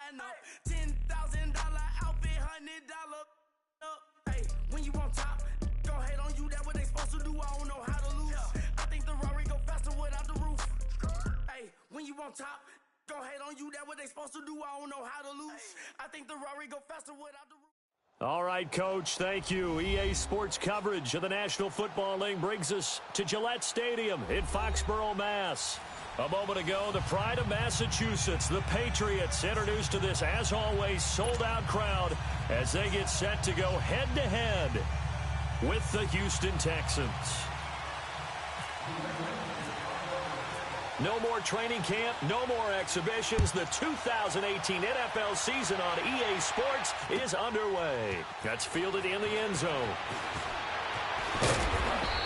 $10,000 outfit, $100 up. Hey, when you on top, gon' hate on you. That what they supposed to do. I don't know how to lose. I think the Rari go faster without the roof. Hey, when you on top, gon' hate on you. That what they supposed to do. I don't know how to lose. I think the Rari go faster without the roof. All right, Coach, thank you. EA Sports coverage of the National Football League brings us to Gillette Stadium in Foxborough, Mass. A moment ago, the pride of Massachusetts, the Patriots, introduced to this, as always, sold-out crowd as they get set to go head-to-head with the Houston Texans. No more training camp, no more exhibitions. The 2018 NFL season on EA Sports is underway. That's fielded in the end zone.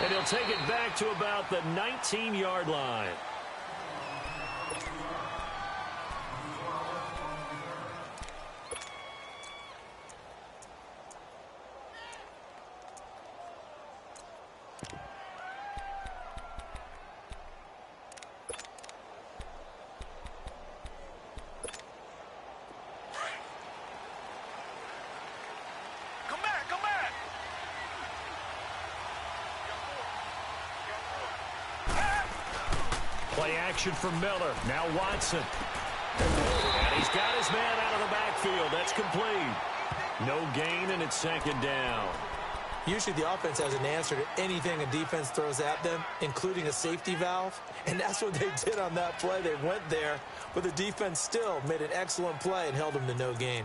And he'll take it back to about the 19-yard line. Play action from Miller. Now Watson. And he's got his man out of the backfield. That's complete. No gain, and it's second down. Usually the offense has an answer to anything a defense throws at them, including a safety valve. And that's what they did on that play. They went there, but the defense still made an excellent play and held them to no gain.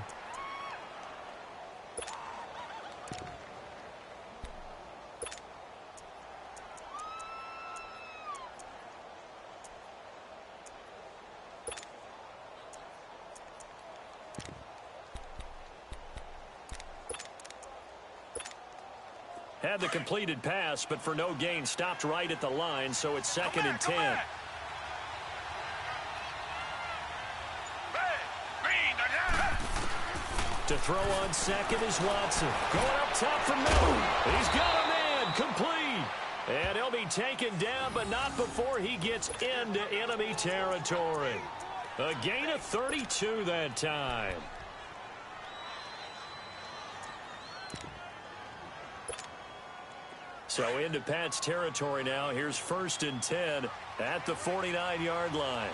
Had the completed pass, but for no gain, stopped right at the line, so it's second and 10. To throw on second is Watson. Going up top for Miller. He's got a man, complete. And he'll be taken down, but not before he gets into enemy territory. A gain of 32 that time. So into Pat's territory now. Here's first and 10 at the 49-yard line.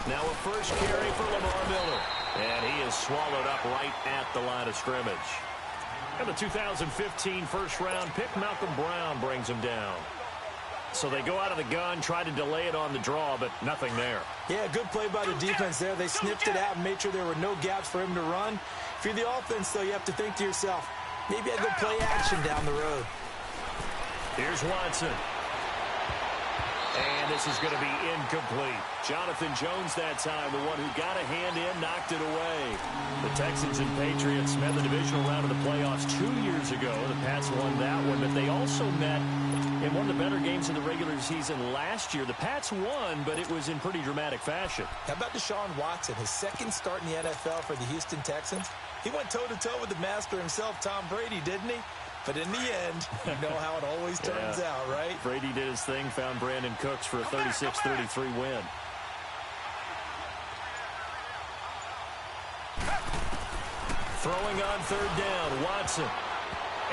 Now a first carry for Lamar Miller. And he is swallowed up right at the line of scrimmage. And the 2015 first-round pick, Malcolm Brown, brings him down. So they go out of the gun, try to delay it on the draw, but nothing there. Yeah, good play by the defense there. They sniffed it out and made sure there were no gaps for him to run. If you're the offense, though, you have to think to yourself, maybe I go play action down the road. Here's Watson. And this is going to be incomplete. Jonathan Jones that time, the one who got a hand in, knocked it away. The Texans and Patriots met the divisional round of the playoffs 2 years ago. The Pats won that one, but they also met in one of the better games of the regular season last year. The Pats won, but it was in pretty dramatic fashion. How about Deshaun Watson, his second start in the NFL for the Houston Texans? He went toe-to-toe with the master himself, Tom Brady, didn't he? But in the end, you know how it always turns out, right? Brady did his thing, found Brandon Cooks for a 36-33 win. Throwing on third down, Watson.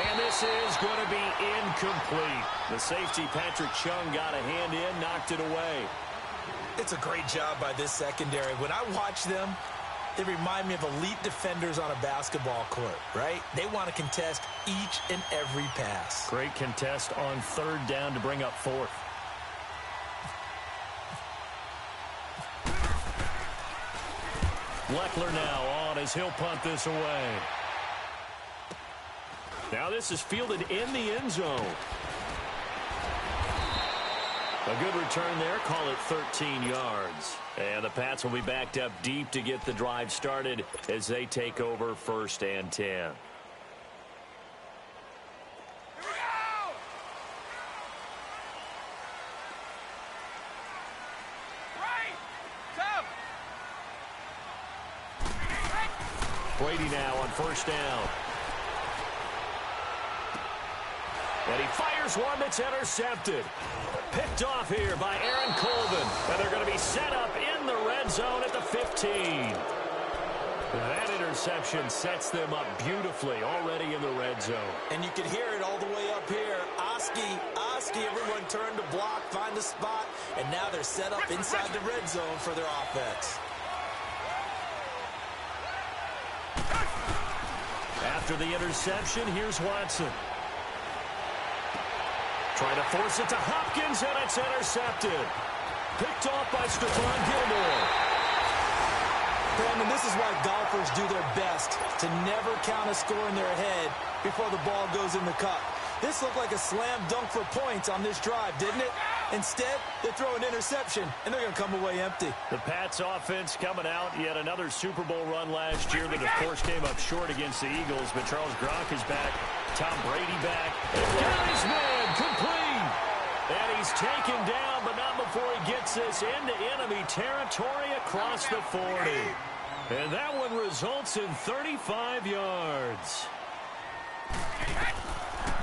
And this is going to be incomplete. The safety, Patrick Chung, got a hand in, knocked it away. It's a great job by this secondary. When I watch them, they remind me of elite defenders on a basketball court, right? They want to contest each and every pass. Great contest on third down to bring up fourth. Leckler now on as he'll punt this away. Now this is fielded in the end zone. A good return there, call it 13 yards. And the Pats will be backed up deep to get the drive started as they take over first and 10. Here we go! Right! Tough! Brady now on first down. And he fires one that's intercepted. Picked off here by Aaron Colvin. And they're going to be set up in the red zone at the 15. That interception sets them up beautifully already in the red zone. And you can hear it all the way up here. Oski, everyone turned to block, find a spot, and now they're set up inside the red zone for their offense. After the interception, here's Watson. Trying to force it to Hopkins, and it's intercepted. Picked off by Stephon Gilmore. Brandon, this is why golfers do their best to never count a score in their head before the ball goes in the cup. This looked like a slam dunk for points on this drive, didn't it? Instead, they throw an interception, and they're going to come away empty. The Pats offense coming out. Yet another Super Bowl run last year that, of course, came up short against the Eagles. But Charles Gronk is back. Tom Brady back. Guy's man complete. And he's taken down, but not before he gets this into enemy territory across the 40. And that one results in 35 yards.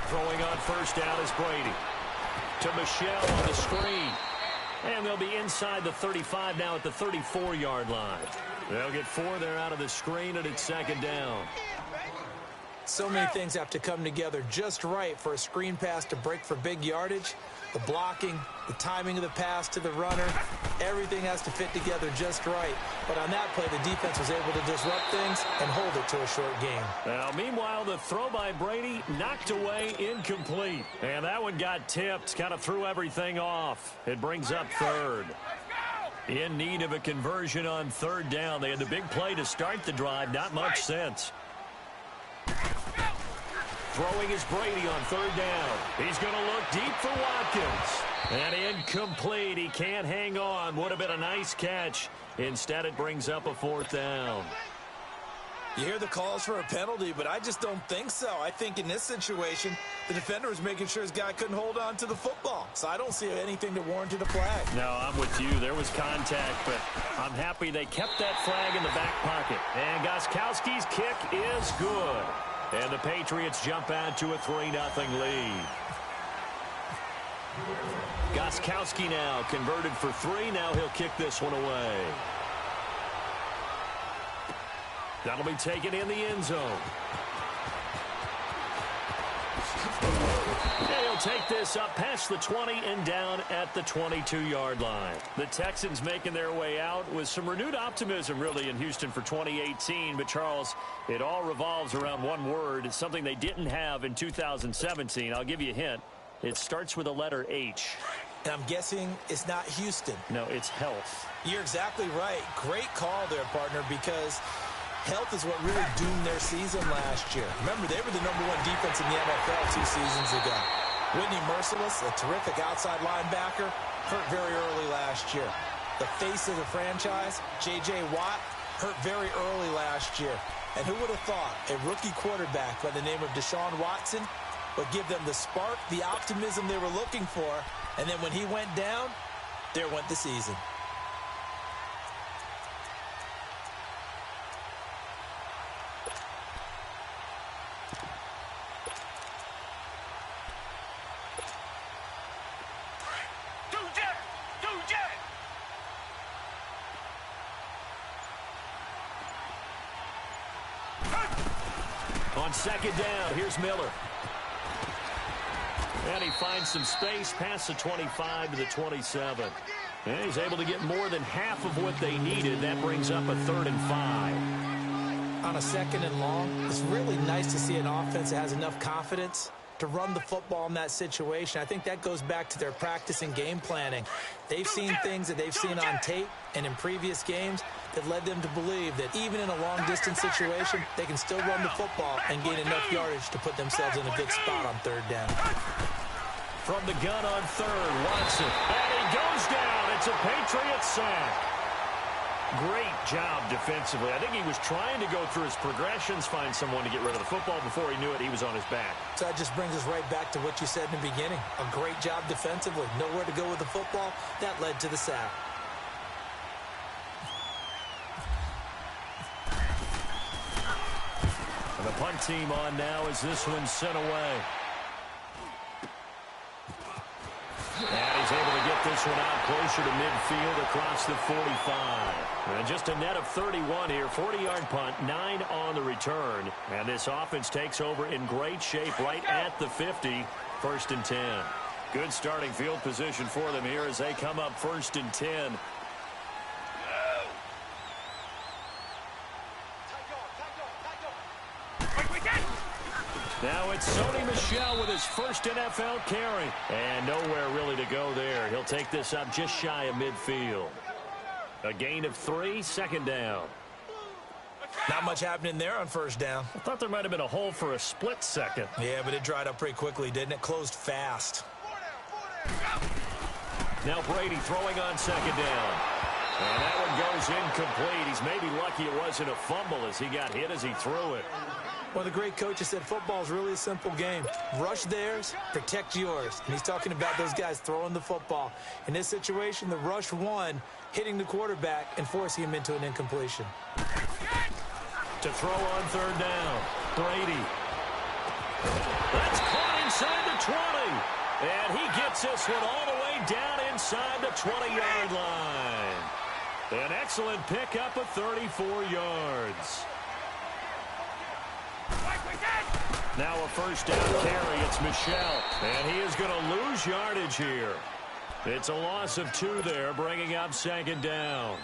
Throwing on first down is Brady. To Michelle on the screen. And they'll be inside the 35 now at the 34-yard line. They'll get 4 there out of the screen, and it's second down. So many things have to come together just right for a screen pass to break for big yardage. The blocking, the timing of the pass to the runner, everything has to fit together just right. But on that play, the defense was able to disrupt things and hold it to a short game. Now, meanwhile, the throw by Brady knocked away, incomplete. And that one got tipped, kind of threw everything off. It brings up third. In need of a conversion on third down. They had the big play to start the drive, not much sense. Throwing is Brady on third down. He's going to look deep for Watkins. And incomplete. He can't hang on. Would have been a nice catch. Instead, it brings up a fourth down. You hear the calls for a penalty, but I just don't think so. I think in this situation, the defender was making sure his guy couldn't hold on to the football. So I don't see anything to warrant a flag. No, I'm with you. There was contact, but I'm happy they kept that flag in the back pocket. And Gostkowski's kick is good. And the Patriots jump out to a 3-0 lead. Gostkowski now converted for 3. Now he'll kick this one away. That'll be taken in the end zone. And he'll take this up past the 20 and down at the 22-yard line. The Texans making their way out with some renewed optimism, really, in Houston for 2018. But, Charles, it all revolves around one word. It's something they didn't have in 2017. I'll give you a hint. It starts with a letter H. And I'm guessing it's not Houston. No, it's health. You're exactly right. Great call there, partner, because health is what really doomed their season last year. Remember, they were the #1 defense in the NFL 2 seasons ago. Whitney Merciless, a terrific outside linebacker, hurt very early last year. The face of the franchise, J.J. Watt, hurt very early last year. And who would have thought a rookie quarterback by the name of Deshaun Watson would give them the spark, the optimism they were looking for, and then when he went down, there went the season. On second down, here's Miller. And he finds some space past the 25 to the 27. And he's able to get more than half of what they needed. That brings up a 3rd and 5. On a 2nd and long, it's really nice to see an offense that has enough confidence to run the football in that situation. I think that goes back to their practice and game planning. They've seen things that they've seen on tape and in previous games that led them to believe that even in a long-distance situation, they can still run the football and gain enough yardage to put themselves in a good spot on 3rd down. From the gun on 3rd, Watson. And he goes down. It's a Patriots sack. Great job defensively. I think he was trying to go through his progressions, find someone to get rid of the football. Before he knew it, he was on his back. So that just brings us right back to what you said in the beginning. A great job defensively. Nowhere to go with the football. That led to the sack. And the punt team on now as this one's sent away. get this one out closer to midfield across the 45. And just a net of 31 here, 40-yard punt, 9 on the return. And this offense takes over in great shape right at the 50, 1st and 10. Good starting field position for them here as they come up 1st and 10. Now it's Sony Michel with his first NFL carry. And nowhere really to go there. He'll take this up just shy of midfield. A gain of 3, 2nd down. Not much happening there on 1st down. I thought there might have been a hole for a split second. Yeah, but it dried up pretty quickly, didn't it? Closed fast. Now Brady throwing on 2nd down. And that one goes incomplete. He's maybe lucky it wasn't a fumble as he got hit as he threw it. One of the great coaches said football is really a simple game. Rush theirs, protect yours. And he's talking about those guys throwing the football. In this situation, the rush won, hitting the quarterback and forcing him into an incompletion. To throw on 3rd down, Brady. That's caught inside the 20. And he gets this one all the way down inside the 20-yard line. An excellent pickup of 34 yards. Now a 1st down carry. It's Michel. And he is going to lose yardage here. It's a loss of 2 there, bringing up 2nd down.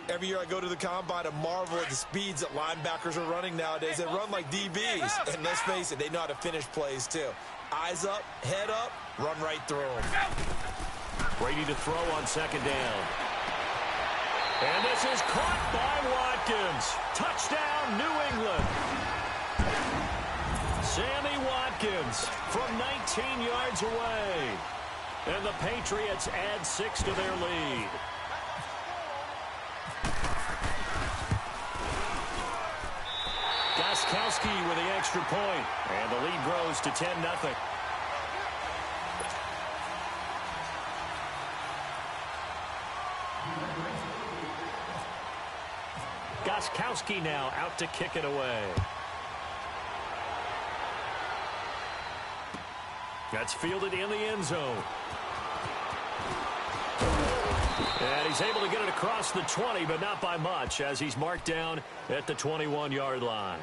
Every year I go to the combine and marvel at the speeds that linebackers are running nowadays. They run like DBs. And let's face it, they know how to finish plays too. Eyes up, head up, run right through them. Brady to throw on 2nd down. And this is caught by Watkins. Touchdown, New England. Sammy Watkins from 19 yards away. And the Patriots add 6 to their lead. Gostkowski with the extra point. And the lead grows to 10-0. Gostkowski now out to kick it away. That's fielded in the end zone. And he's able to get it across the 20, but not by much, as he's marked down at the 21-yard line.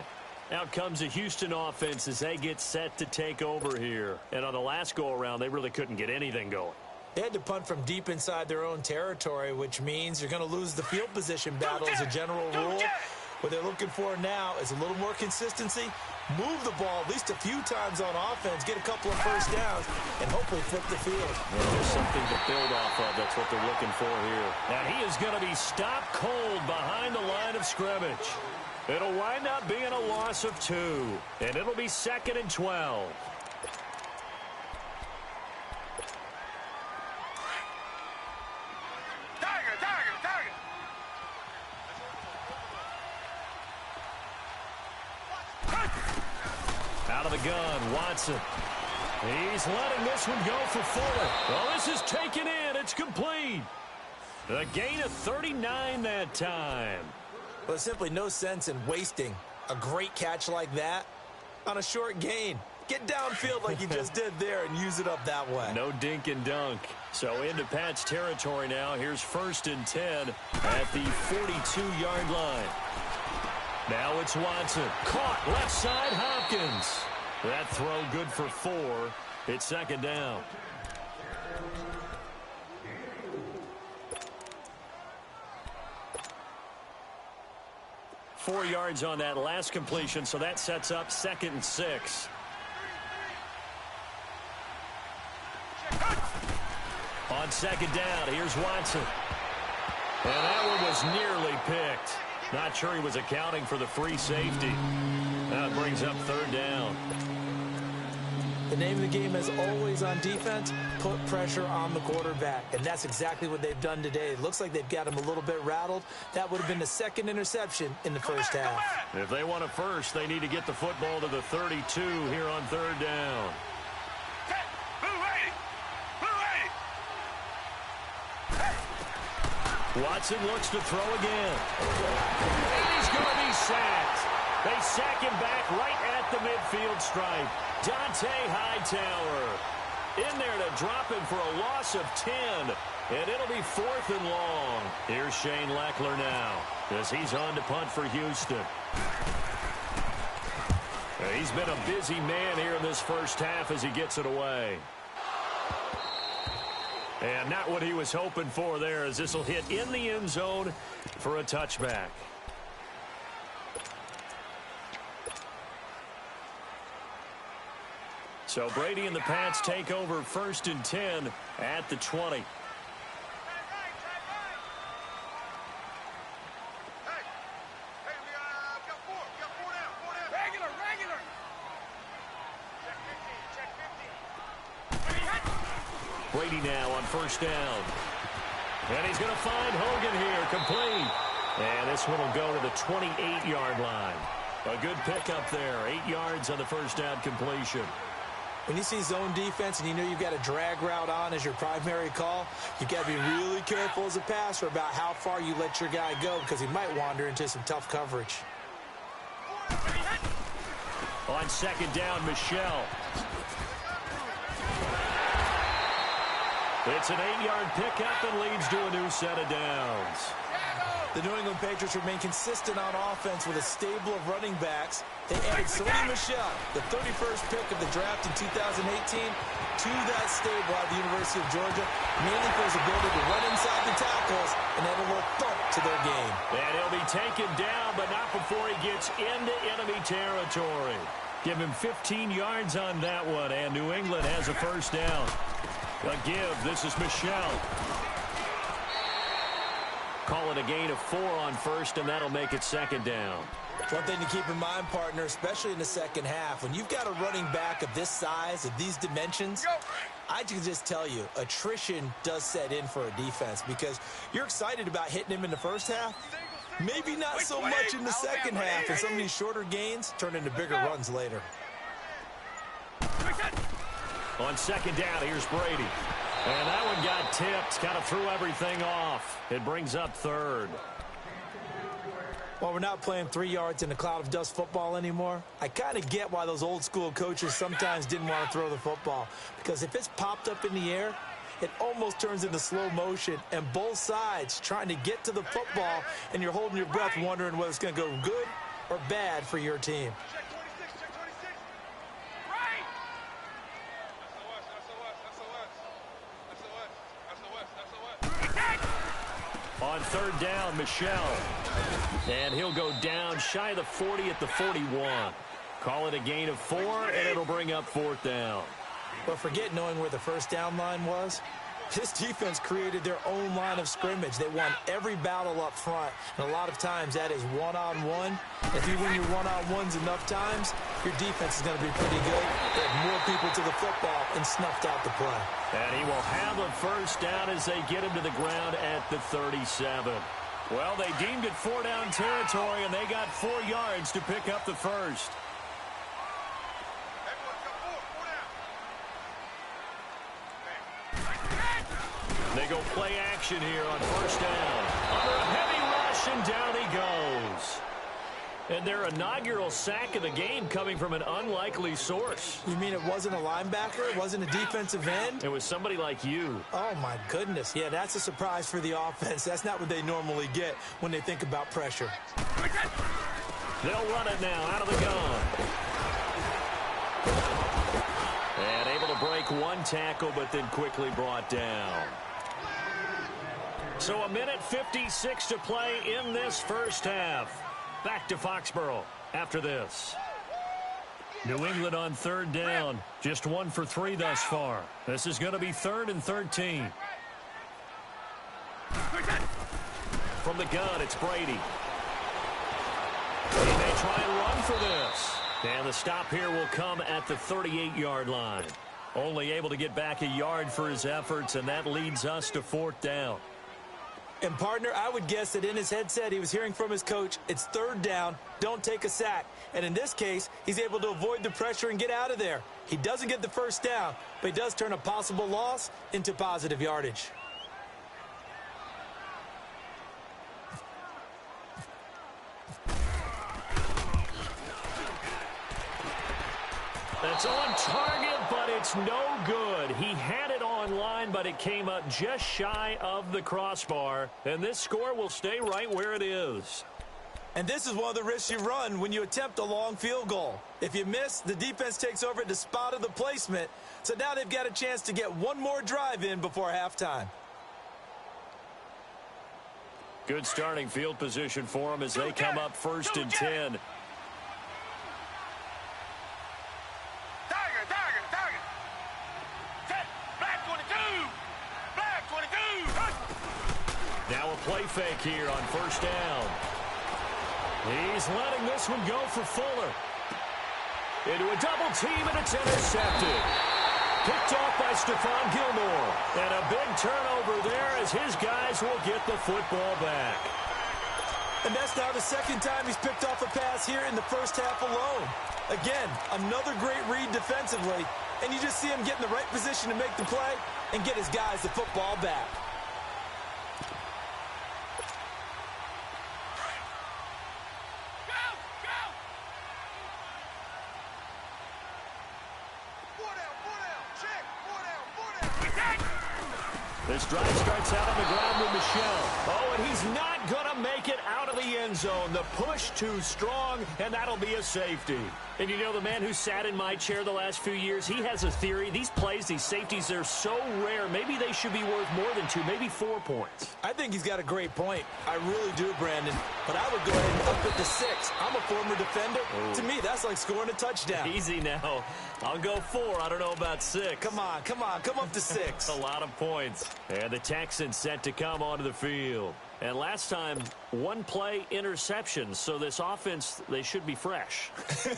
Out comes the Houston offense as they get set to take over here. And on the last go-around, they really couldn't get anything going. They had to punt from deep inside their own territory, which means you're going to lose the field position battle as a general rule. What they're looking for now is a little more consistency, move the ball at least a few times on offense, get a couple of 1st downs, and hopefully flip the field. Well, there's something to build off of. That's what they're looking for here. And he is going to be stopped cold behind the line of scrimmage. It'll wind up being a loss of 2, and it'll be 2nd and 12. Out of the gun, Watson. He's letting this one go for Fuller. Well, this is taken in. It's complete. A gain of 39 that time. Well, there's simply no sense in wasting a great catch like that on a short gain. Get downfield like you just did there and use it up that way. No dink and dunk. So into Pat's territory now. Here's 1st and 10 at the 42-yard line. Now it's Watson. Caught left side, Hopkins. That throw good for 4. It's 2nd down. Four yards on that last completion, so that sets up 2nd and 6. On 2nd down, here's Watson. And that one was nearly picked. Not sure he was accounting for the free safety. That brings up 3rd down. The name of the game is always on defense, put pressure on the quarterback. And that's exactly what they've done today. It looks like they've got him a little bit rattled. That would have been the 2nd interception in the first half. If they want a first, they need to get the football to the 32 here on 3rd down. Watson looks to throw again. And he's going to be sacked. They sack him back right at the midfield stripe. Dante Hightower. In there to drop him for a loss of 10. And it'll be 4th and long. Here's Shane Leckler now as he's on to punt for Houston. He's been a busy man here in this first half as he gets it away. And not what he was hoping for there, as this will hit in the end zone for a touchback. So Brady and the Pats take over 1st and 10 at the 20. Brady now on 1st down. And he's going to find Hogan here, complete. And this one will go to the 28-yard line. A good pickup there, 8 yards on the 1st down completion. When you see zone defense and you know you've got a drag route on as your primary call, you've got to be really careful as a passer about how far you let your guy go, because he might wander into some tough coverage. On 2nd down, Michelle. It's an 8-yard pickup and leads to a new set of downs. The New England Patriots remain consistent on offense with a stable of running backs. They added Sony Michel, the 31st pick of the draft in 2018, to that stable at the University of Georgia, mainly for his ability to run inside the tackles and add a little thump to their game. And he'll be taken down, but not before he gets into enemy territory. Give him 15 yards on that one, and New England has a 1st down. A give. This is Michel. Call it a gain of 4 on 1st, and that'll make it 2nd down. One thing to keep in mind, partner, especially in the second half, when you've got a running back of this size, of these dimensions, I can just tell you, attrition does set in for a defense, because you're excited about hitting him in the first half. Maybe not so much in the second half, and some of these shorter gains turn into bigger runs later. On 2nd down, here's Brady. And that one got tipped, kind of threw everything off. It brings up 3rd. Well, we're not playing 3 yards in a cloud of dust football anymore. I kind of get why those old school coaches sometimes didn't want to throw the football, because if it's popped up in the air, it almost turns into slow motion, and both sides trying to get to the football, and you're holding your breath wondering whether it's going to go good or bad for your team. On 3rd down, Michel. And he'll go down shy of the 40 at the 41. Call it a gain of 4, and it'll bring up 4th down. But forget knowing where the 1st down line was. This defense created their own line of scrimmage. They won every battle up front, and a lot of times that is one-on-one. If you win your one-on-ones enough times, your defense is going to be pretty good. They have more people to the football and snuffed out the play. And he will have a 1st down as they get him to the ground at the 37. Well, they deemed it 4-down territory, and they got 4 yards to pick up the 1st. They go play action here on 1st down. Under a heavy rush, and down he goes. And their inaugural sack of the game coming from an unlikely source. You mean it wasn't a linebacker? It wasn't a defensive end? It was somebody like you. Oh, my goodness. Yeah, that's a surprise for the offense. That's not what they normally get when they think about pressure. They'll run it now out of the gun. And able to break one tackle, but then quickly brought down. So 1:56 to play in this first half. Back to Foxborough after this. New England on 3rd down. Just 1 for 3 thus far. This is going to be 3rd and 13. From the gun, it's Brady. He may try and run for this. And the stop here will come at the 38-yard line. Only able to get back a yard for his efforts, and that leads us to 4th down. And, partner, I would guess that in his headset he was hearing from his coach, it's 3rd down, don't take a sack. And in this case, he's able to avoid the pressure and get out of there. He doesn't get the 1st down, but he does turn a possible loss into positive yardage. That's on target, but but it's no good. He had it online, but it came up just shy of the crossbar. And this score will stay right where it is. And this is one of the risks you run when you attempt a long field goal. If you miss, the defense takes over at the spot of the placement. So now they've got a chance to get one more drive in before halftime. Good starting field position for them as they come up 1st and 10. Now a play fake here on 1st down. He's letting this one go for Fuller. Into a double team, and it's intercepted. Picked off by Stephon Gilmore. And a big turnover there as his guys will get the football back. And that's now the second time he's picked off a pass here in the first half alone. Again, another great read defensively. And you just see him get in the right position to make the play and get his guys the football back. This drive starts out on the ground with Michel. Oh, and he's not going to make it out of the end zone. The push too strong, and that'll be a safety. And you know, the man who sat in my chair the last few years, he has a theory. These plays, these safeties, they're so rare. Maybe they should be worth more than 2, maybe 4 points. I think he's got a great point. I really do, Brandon. But I would go ahead and up it to 6. I'm a former defender. To me, that's like scoring a touchdown. Easy now. I'll go 4. I don't know about 6. Come on. Come up to 6. A lot of points. And the Texans set to come onto the field. And last time, 1-play interception. So this offense, they should be fresh.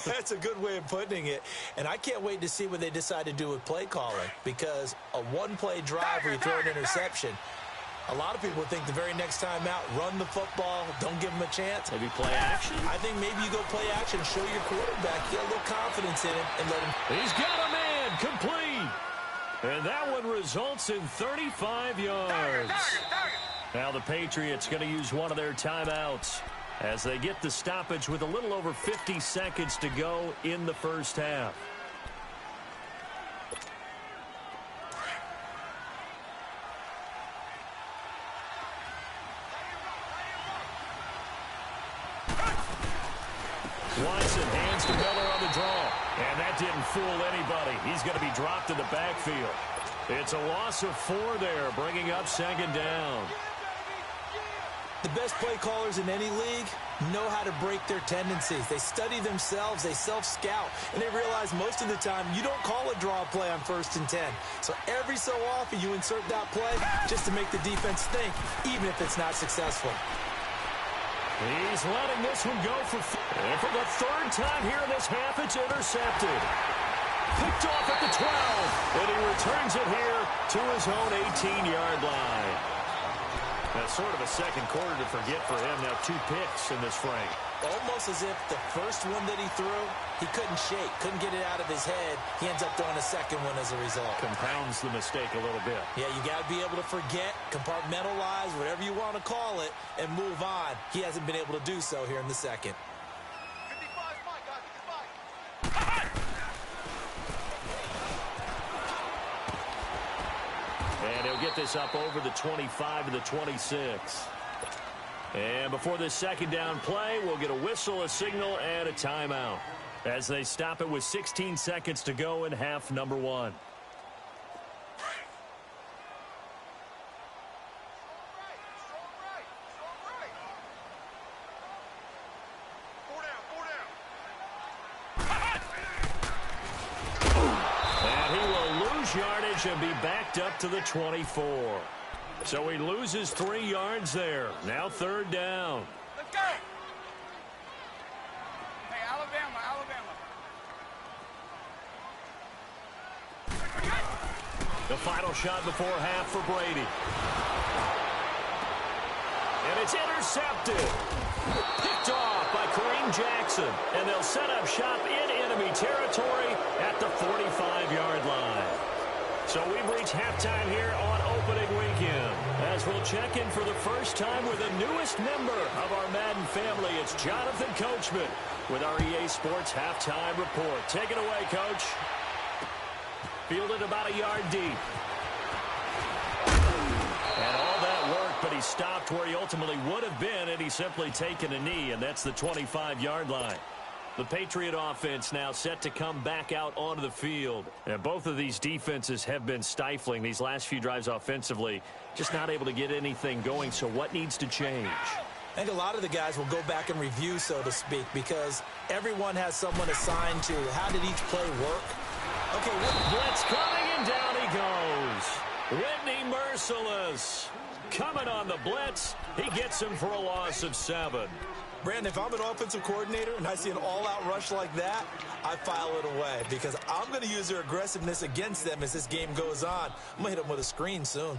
That's a good way of putting it. And I can't wait to see what they decide to do with play calling. Because a 1-play drive where you throw an interception, a lot of people think the very next time out, run the football, don't give them a chance. Maybe play action? I think maybe you go play action, show your quarterback, get a little confidence in him, and let him. He's got a man, complete. And that one results in 35 yards. Now the Patriots going to use one of their timeouts as they get the stoppage with a little over 50 seconds to go in the first half. Watson hands to Miller on the draw. And that didn't fool anybody. He's going to be dropped in the backfield. It's a loss of 4 there, bringing up 2nd down. The best play callers in any league know how to break their tendencies. They study themselves, they self-scout, and they realize most of the time you don't call a draw play on 1st and 10. So every so often you insert that play just to make the defense think, even if it's not successful. He's letting this one go for the 3rd time here in this half. It's intercepted. Picked off at the 12, and he returns it here to his own 18-yard line. That's sort of a second quarter to forget for him. Now 2 picks in this frame. Almost as if the first one that he threw, he couldn't shake, couldn't get it out of his head. He ends up throwing a second one as a result. Compounds the mistake a little bit. Yeah, you got to be able to forget, compartmentalize, whatever you want to call it, and move on. He hasn't been able to do so here in the second. And he'll get this up over the 25 to the 26. And before this 2nd down play, we'll get a whistle, a signal, and a timeout as they stop it with 16 seconds to go in half number 1. Yardage and be backed up to the 24. So he loses 3 yards there. Now 3rd down. Let's go. Hey, Alabama. The final shot before half for Brady. And it's intercepted. Picked off by Kareem Jackson. And they'll set up shop in enemy territory at the 45-yard line. So we've reached halftime here on opening weekend. As we'll check in for the first time with the newest member of our Madden family, it's Jonathan Coachman with our EA Sports Halftime Report. Take it away, Coach. Fielded about a yard deep. And all that work, but he stopped where he ultimately would have been had he simply taken a knee, and that's the 25-yard line. The Patriot offense now set to come back out onto the field. And both of these defenses have been stifling these last few drives offensively, just not able to get anything going. So what needs to change? I think a lot of the guys will go back and review, so to speak, because everyone has someone assigned to how did each play work. Okay, blitz coming, and down he goes. Whitney Merciless coming on the blitz. He gets him for a loss of 7. Brandon, if I'm an offensive coordinator and I see an all-out rush like that, I file it away because I'm going to use their aggressiveness against them as this game goes on. I'm going to hit them with a screen soon.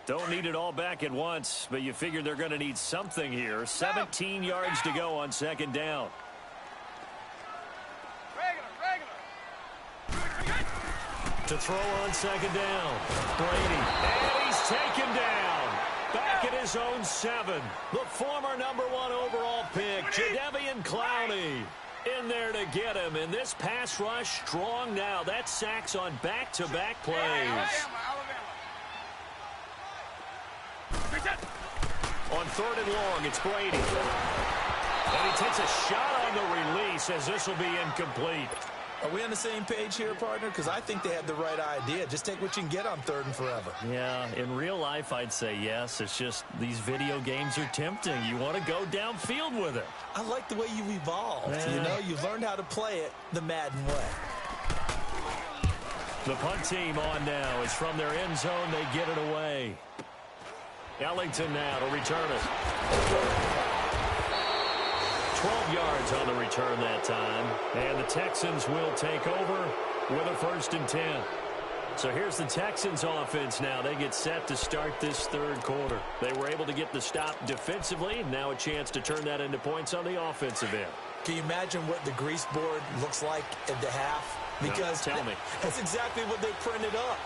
Don't need it all back at once, but you figure they're going to need something here. 17 yards to go on second down. To throw on second down. Brady. And he's taken down. Back at his own 7. The former #1 overall pick, Jadeveon Clowney, in there to get him. And this pass rush strong now. That's sacks on back-to-back plays. On 3rd and long, it's Brady. And he takes a shot on the release as this will be incomplete. Are we on the same page here, partner? Because I think they had the right idea. Just take what you can get on 3rd and forever. Yeah, in real life, I'd say yes. It's just these video games are tempting. You want to go downfield with it. I like the way you've evolved. Yeah. You know, you've learned how to play it the Madden way. The punt team on now. It's from their end zone. They get it away. Ellington now to return it. 12 yards on the return that time. And the Texans will take over with a 1st and 10. So here's the Texans offense now. They get set to start this 3rd quarter. They were able to get the stop defensively. Now a chance to turn that into points on the offensive end. Can you imagine what the grease board looks like at the half? Because no, tell me. That's exactly what they printed up.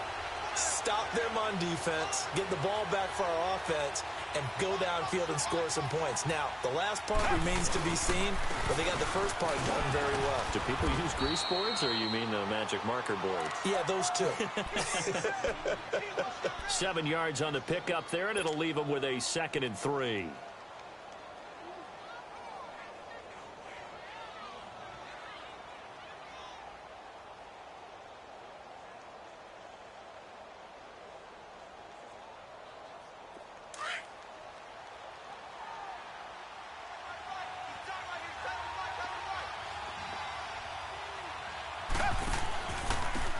Stop them on defense, get the ball back for our offense, and go downfield and score some points. Now, the last part remains to be seen, but they got the first part done very well. Do people use grease boards, or you mean the magic marker board? Yeah, those two. 7 yards on the pickup there, and it'll leave them with a 2nd and 3.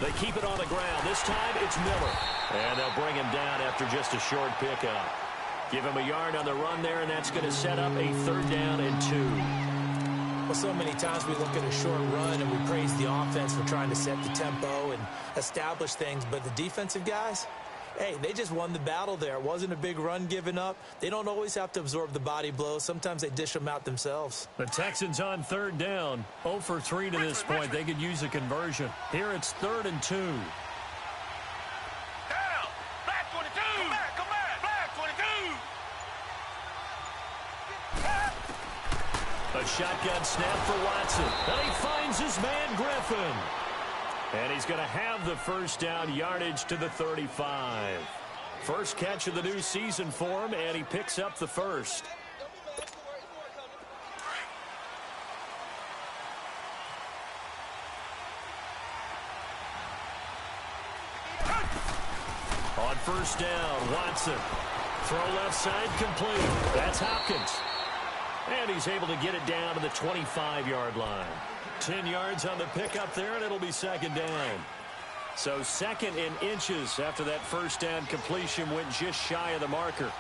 They keep it on the ground. This time it's Miller. And they'll bring him down after just a short pickup. Give him a yard on the run there, and that's going to set up a 3rd down and 2. Well, so many times we look at a short run and we praise the offense for trying to set the tempo and establish things. But the defensive guys, hey, they just won the battle there. It wasn't a big run given up. They don't always have to absorb the body blows. Sometimes they dish them out themselves. The Texans on 3rd down. 0 for 3 to this point. They could use a conversion. Here it's 3rd and 2. Down. Black 22. Come back. Black 22. A shotgun snap for Watson. And he finds his man Griffin. And he's going to have the 1st down, yardage to the 35. First catch of the new season for him, and he picks up the 1st. On 1st down, Watson. Throw left side complete. That's Hopkins. And he's able to get it down to the 25-yard line. 10 yards on the pickup there, and it'll be 2nd down. So 2nd in inches after that 1st down completion went just shy of the marker.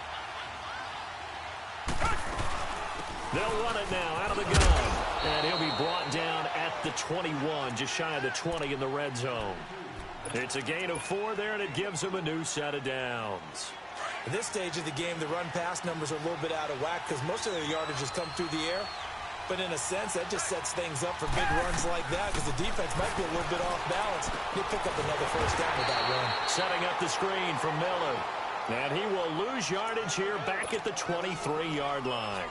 They'll run it now out of the gun. And he'll be brought down at the 21, just shy of the 20 in the red zone. It's a gain of 4 there, and it gives him a new set of downs. At this stage of the game, the run-pass numbers are a little bit out of whack because most of their yardage has come through the air. But in a sense, that just sets things up for big runs like that because the defense might be a little bit off balance. He'll pick up another 1st down with that run. Setting up the screen from Miller. And he will lose yardage here back at the 23-yard line.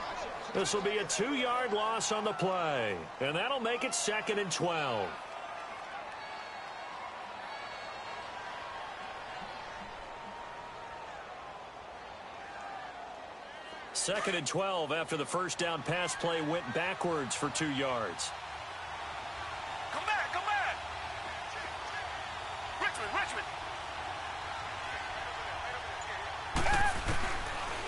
This will be a 2-yard loss on the play, and that'll make it 2nd and 12. Second and 12 after the first down pass play went backwards for 2 yards. Come back, come back. Richmond.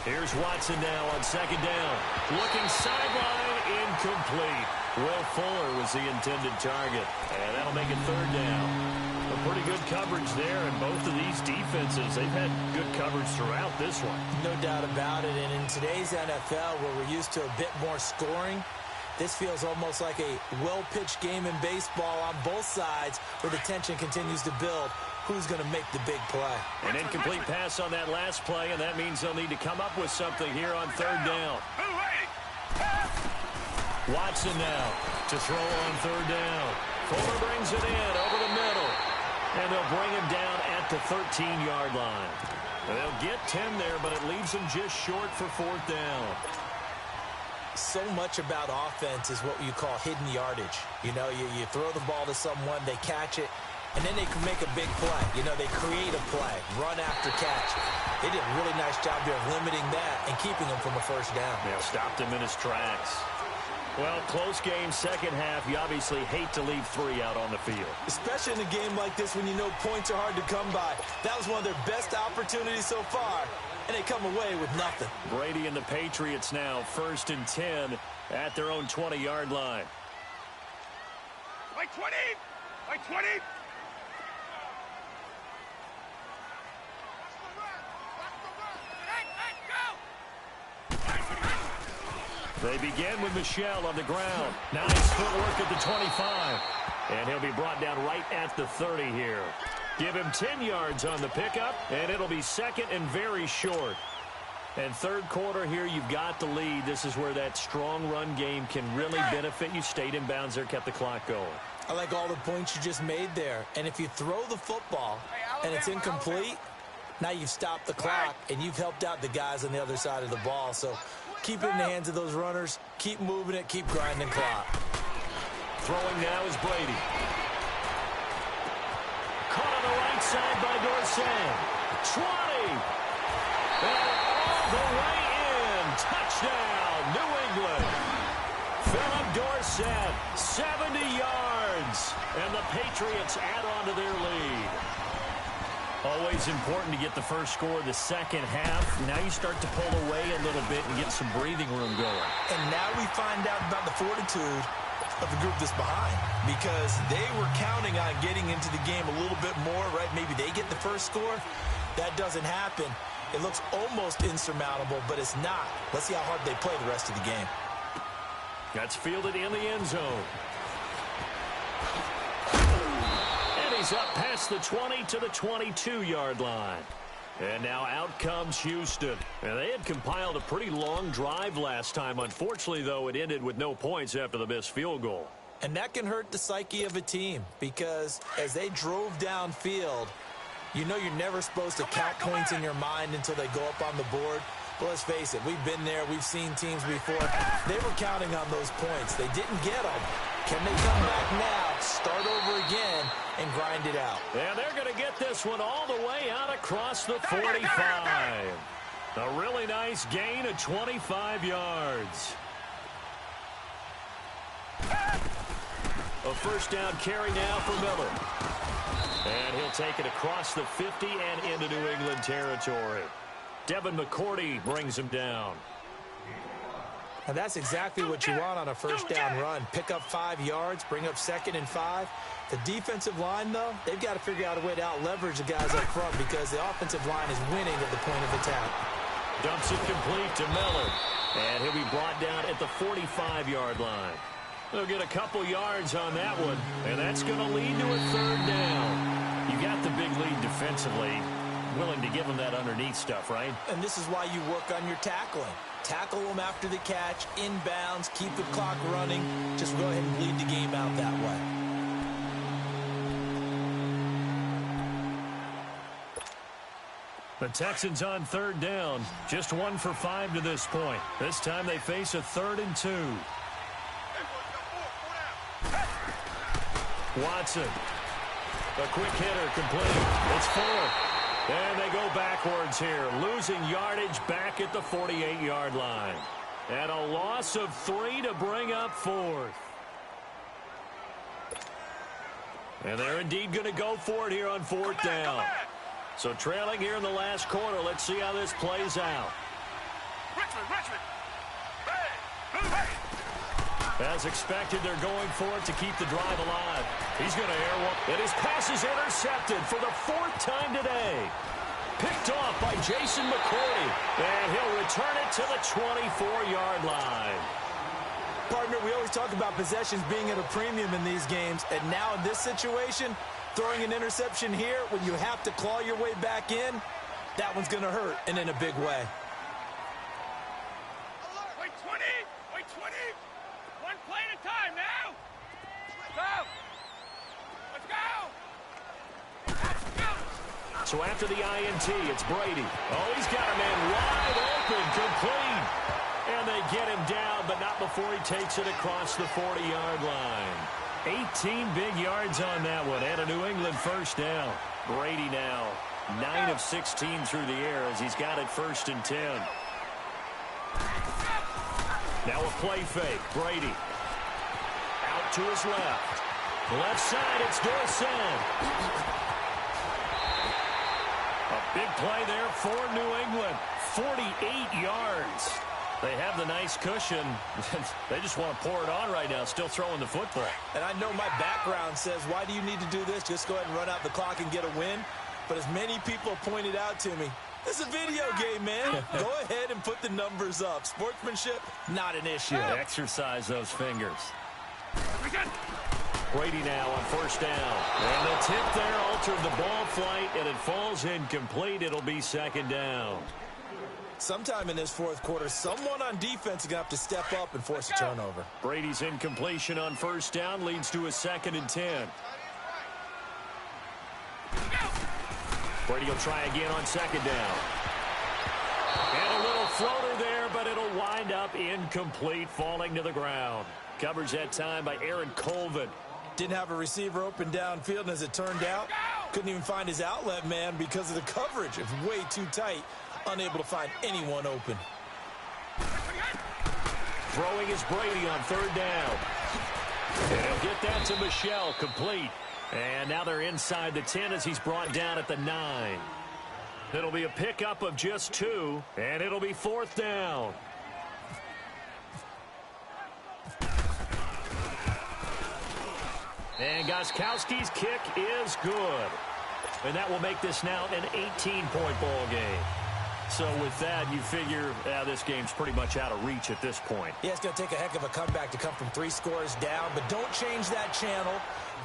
Here's Watson now on 2nd down. Looking sideline, incomplete. Will Fuller was the intended target. And that'll make it 3rd down. A pretty good coverage there, and both of these defenses, they've had good coverage throughout this one. No doubt about it, and in today's NFL, where we're used to a bit more scoring, this feels almost like a well-pitched game in baseball on both sides, where the tension continues to build. Who's going to make the big play? An incomplete pass on that last play, and that means they'll need to come up with something here on 3rd down. Watson now to throw on 3rd down. Fuller brings it in over the middle, and they'll bring him down at the 13-yard line. They'll get 10 there, but it leaves them just short for 4th down. So much about offense is what you call hidden yardage. You know, you throw the ball to someone, they catch it, and then they can make a big play. You know, they create a play, run after catch. They did a really nice job there of limiting that and keeping him from a 1st down. Yeah, stopped him in his tracks. Well, close game, second half. You obviously hate to leave 3 out on the field. Especially in a game like this when you know points are hard to come by. That was one of their best opportunities so far, and they come away with nothing. Brady and the Patriots now 1st and 10 at their own 20-yard line. Like 20! Like 20! They begin with Michel on the ground. Nice footwork at the 25. And he'll be brought down right at the 30 here. Give him 10 yards on the pickup, and it'll be 2nd and very short. And 3rd quarter here, you've got the lead. This is where that strong run game can really benefit you. Stayed in bounds there, kept the clock going. I like all the points you just made there. And if you throw the football and it's incomplete, now you've stopped the clock and you've helped out the guys on the other side of the ball. So keep it in the hands of those runners. Keep moving it. Keep grinding clock. Throwing now is Brady. Caught on the right side by Dorsett. 20. And all the way in. Touchdown, New England. Philip Dorsett, 70 yards. And the Patriots add on to their lead. Always important to get the first score of the second half. Now you start to pull away a little bit and get some breathing room going. And now we find out about the fortitude of the group that's behind, because they were counting on getting into the game a little bit more, right? Maybe they get the first score. That doesn't happen. It looks almost insurmountable, but it's not. Let's see how hard they play the rest of the game. That's fielded in the end zone. He's up past the 20 to the 22-yard line. And now out comes Houston. And they had compiled a pretty long drive last time. Unfortunately, though, it ended with no points after the missed field goal. And that can hurt the psyche of a team, because as they drove downfield, you know you're never supposed to count points in your mind until they go up on the board. But let's face it, we've been there. We've seen teams before. They were counting on those points. They didn't get them. Can they come back now, start over again, and grind it out? And they're going to get this one all the way out across the 45. A really nice gain of 25 yards. A first down carry now for Miller. And he'll take it across the 50 and into New England territory. Devin McCourty brings him down. And that's exactly what you want on a first down run. Pick up 5 yards, bring up 2nd and 5. The defensive line, though, they've got to figure out a way to out-leverage the guys up front, because the offensive line is winning at the point of attack. Dumps it complete to Miller. And he'll be brought down at the 45-yard line. They'll get a couple yards on that one, and that's going to lead to a 3rd down. You got the big lead defensively. Willing to give them that underneath stuff, right? And this is why you work on your tackling. Tackle them after the catch, inbounds, keep the clock running. Just go ahead and bleed the game out that way. The Texans on third down. Just 1 for 5 to this point. This time they face a 3rd and 2. Watson. A quick hitter complete. It's 4. And they go backwards here. Losing yardage back at the 48-yard line. And a loss of 3 to bring up 4th. And they're indeed going to go for it here on 4th down. So trailing here in the last quarter. Let's see how this plays out. Richmond. As expected, they're going for it to keep the drive alive. He's going to air one. And his pass is intercepted for the 4th time today. Picked off by Jason McCourty. And he'll return it to the 24-yard line. Partner, we always talk about possessions being at a premium in these games. And now in this situation, throwing an interception here when you have to claw your way back in, that one's going to hurt, and in a big way. Wait 20. One play at a time now. Go. Let's go. So after the INT, it's Brady. Oh, he's got a man wide open, complete. And they get him down, but not before he takes it across the 40-yard line. 18 big yards on that one, and a New England first down. Brady now 9 of 16 through the air as he's got it 1st and 10. Now a play fake. Brady out to his left. Left side, it's Dorset. A big play there for New England. 48 yards. They have the nice cushion. They just want to pour it on right now, still throwing the football. And I know my background says, why do you need to do this? Just go ahead and run out the clock and get a win. But as many people pointed out to me, this is a video game, man. Go ahead and put the numbers up. Sportsmanship, not an issue. Exercise those fingers. Brady now on 1st down. And the tip there altered the ball flight, and it falls incomplete. It'll be 2nd down. Sometime in this 4th quarter, someone on defense is going to have to step up and force a turnover. Brady's incompletion on 1st down leads to a 2nd and 10. Brady will try again on 2nd down. And a little floater there, but it'll wind up incomplete, falling to the ground. Coverage that time by Aaron Colvin. Didn't have a receiver open downfield, and as it turned out, couldn't even find his outlet man because of the coverage. It's way too tight. Unable to find anyone open. Throwing is Brady on 3rd down. And he'll get that to Michel, complete. And now they're inside the 10 as he's brought down at the 9. It'll be a pickup of just 2, and it'll be 4th down. And Gostkowski's kick is good. And that will make this now an 18-point ball game. So with that, you figure this game's pretty much out of reach at this point. Yeah, it's going to take a heck of a comeback to come from 3 scores down, but don't change that channel.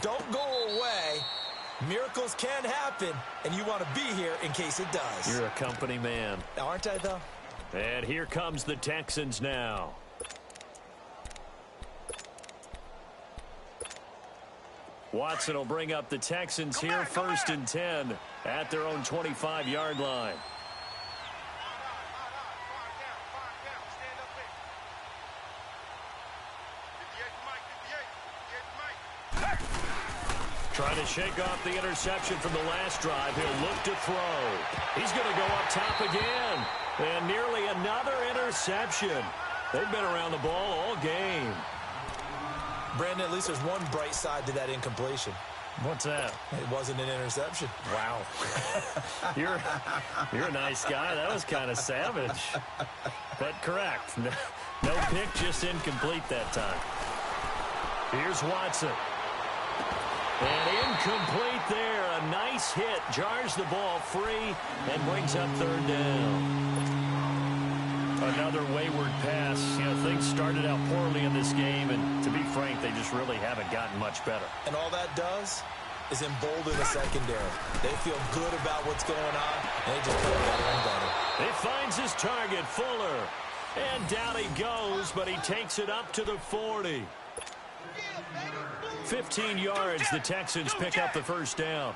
Don't go away. Miracles can happen, and you want to be here in case it does. You're a company man. Aren't I, though? And here comes the Texans now. Watson will bring up the Texans here, 1st and 10 at their own 25-yard line. Trying to shake off the interception from the last drive. He'll look to throw. He's going to go up top again. And nearly another interception. They've been around the ball all game. Brandon, at least there's one bright side to that incompletion. What's that? It wasn't an interception. Wow. You're a nice guy. That was kind of savage. But correct. No pick, just incomplete that time. Here's Watson. And incomplete there. A nice hit. Jars the ball free and brings up 3rd down. Another wayward pass. You know, things started out poorly in this game, and to be frank, they just really haven't gotten much better. And all that does is embolden the secondary. They feel good about what's going on, and they just play better and better. He finds his target, Fuller. And down he goes, but he takes it up to the 40. 15 yards, the Texans pick up the 1st down.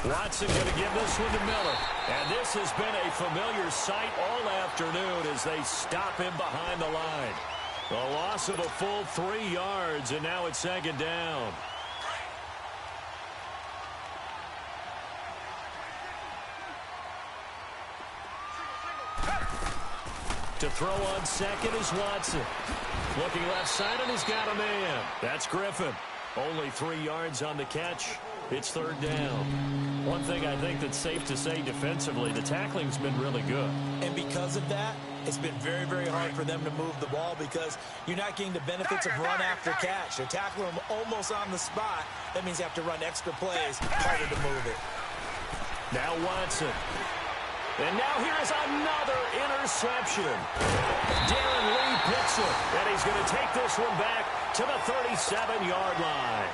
Watson going to give this one to Miller. And this has been a familiar sight all afternoon as they stop him behind the line. A loss of a full 3 yards, and now it's second down. To throw on second is Watson. Looking left side, and he's got a man. That's Griffin. Only 3 yards on the catch. It's third down. One thing I think that's safe to say defensively, the tackling's been really good. And because of that, it's been very, very hard for them to move the ball because you're not getting the benefits of run after catch. You're tackling them almost on the spot. That means you have to run extra plays, harder to move it. Now Watson. And now here's another interception. Darren Lee picks it, and he's going to take this one back to the 37-yard line.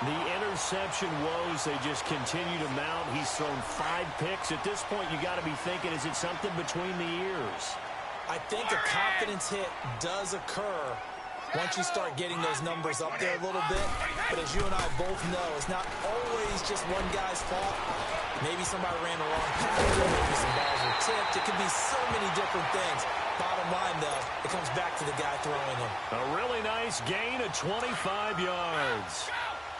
The interception woes, they just continue to mount. He's thrown 5 picks. At this point, you got to be thinking, is it something between the ears? I think a confidence hit does occur once you start getting those numbers up there a little bit. But as you and I both know, it's not always just one guy's fault. Maybe somebody ran the wrong pattern, maybe some balls were tipped. It could be so many different things. Bottom line, though, it comes back to the guy throwing them. A really nice gain of 25 yards.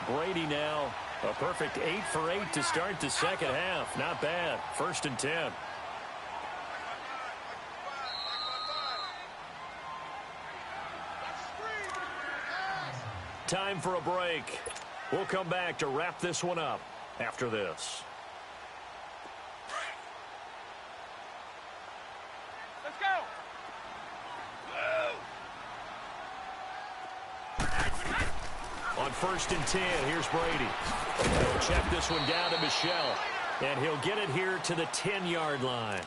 Brady now, a perfect 8 for 8 to start the second half. Not bad. 1st and 10. Time for a break. We'll come back to wrap this one up after this. Let's go. On 1st and 10, here's Brady. He'll check this one down to Michelle, and he'll get it here to the 10-yard line.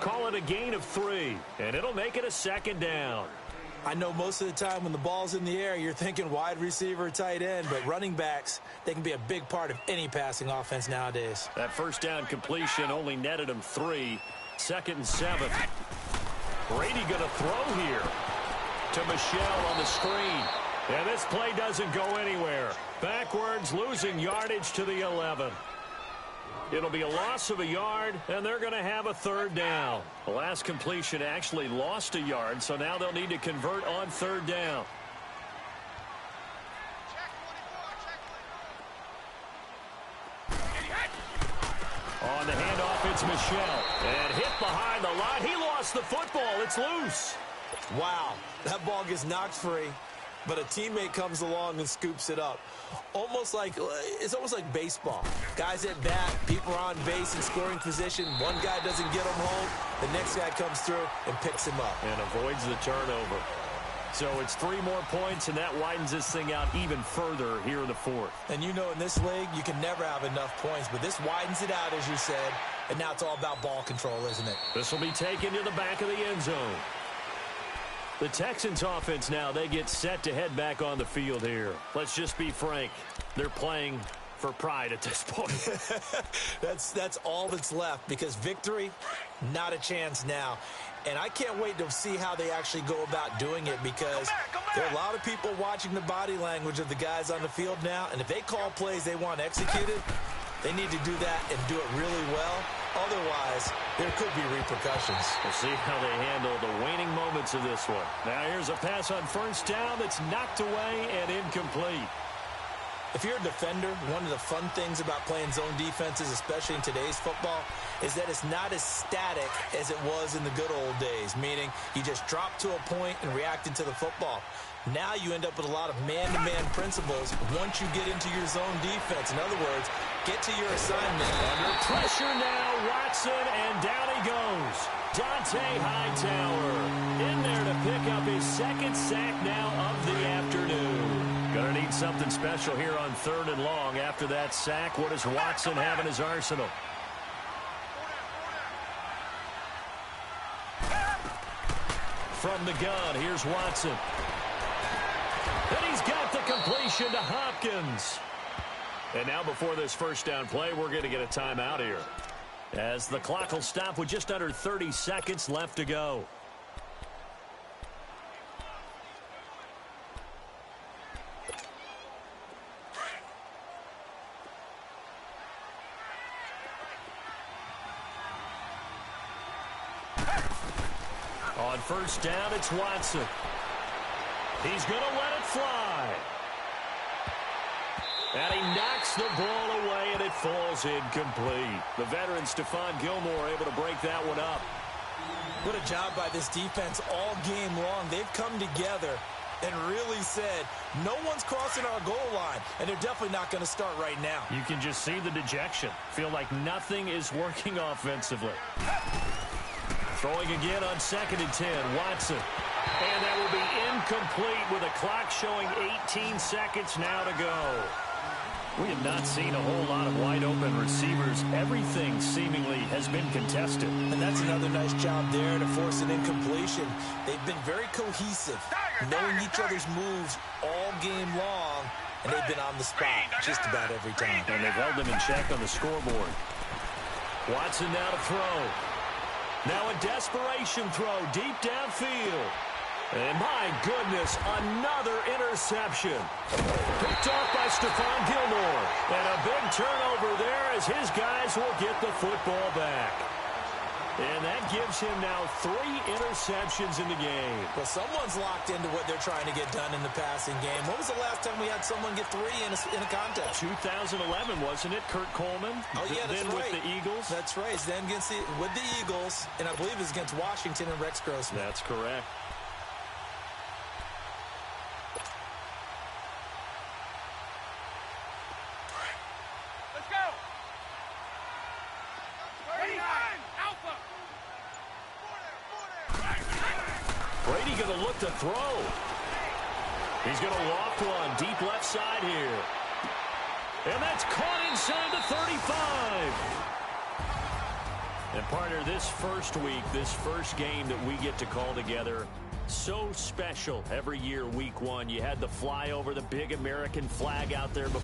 Call it a gain of 3, and it'll make it a second down. I know most of the time when the ball's in the air, you're thinking wide receiver, tight end, but running backs, they can be a big part of any passing offense nowadays. That first down completion only netted him 3. 2nd and 7. Brady going to throw here to Michelle on the screen. And this play doesn't go anywhere. Backwards, losing yardage to the 11. It'll be a loss of a yard, and they're going to have a third down. The last completion actually lost a yard, so now they'll need to convert on third down. On the handoff, it's Michelle. And hit behind the line. He lost the football. It's loose. Wow, that ball gets knocked free, but a teammate comes along and scoops it up. It's almost like baseball. Guys at bat, people are on base in scoring position. One guy doesn't get him home. The next guy comes through and picks him up. And avoids the turnover. So it's 3 more points, and that widens this thing out even further here in the 4th. And you know in this league, you can never have enough points, but this widens it out, as you said, and now it's all about ball control, isn't it? This will be taken to the back of the end zone. The Texans offense now, they get set to head back on the field here. Let's just be frank. They're playing for pride at this point. That's all that's left, because victory, not a chance now. And I can't wait to see how they actually go about doing it, because there are a lot of people watching the body language of the guys on the field now, and if they call plays they want executed, they need to do that and do it really well. Otherwise, there could be repercussions. We'll see how they handle the waning moments of this one. Now here's a pass on first down that's knocked away and incomplete. If you're a defender, one of the fun things about playing zone defenses, especially in today's football, is that it's not as static as it was in the good old days, meaning you just drop to a point and reacted to the football. Now you end up with a lot of man-to-man principles once you get into your zone defense. In other words, get to your assignment. Under pressure now, Watson, and down he goes. Dante Hightower in there to pick up his 2nd sack now of the afternoon. Gonna need something special here on 3rd and long after that sack. What does Watson have in his arsenal? From the gun, here's Watson. And he's got the completion to Hopkins. And now before this first down play, we're going to get a timeout here, as the clock will stop with just under 30 seconds left to go. On first down, it's Watson. He's going to let it fly. And he knocks the ball away, and it falls incomplete. The veteran Stephon Gilmore able to break that one up. What a job by this defense all game long. They've come together and really said, no one's crossing our goal line, and they're definitely not going to start right now. You can just see the dejection. Feel like nothing is working offensively. Throwing again on 2nd and 10, Watson. And that will be incomplete with a clock showing 18 seconds now to go. We have not seen a whole lot of wide-open receivers. Everything seemingly has been contested. And that's another nice job there to force an incompletion. They've been very cohesive, knowing each other's moves all game long, and they've been on the spot just about every time. And they've held them in check on the scoreboard. Watson now to throw. Now a desperation throw deep downfield. And my goodness, another interception. Picked off by Stephon Gilmore. And a big turnover there as his guys will get the football back. And that gives him now 3 interceptions in the game. Well, someone's locked into what they're trying to get done in the passing game. When was the last time we had someone get 3 in a contest? 2011, wasn't it? Kurt Coleman? Oh, yeah, that's then right. with the Eagles? That's right. Then with the Eagles, and I believe it was against Washington and Rex Grossman. That's correct. Brady going to look to throw. He's going to loft one deep left side here. And that's caught inside the 35. And partner, this first week, this first game that we get to call together, so special every year, week 1. You had the flyover, the big American flag out there before.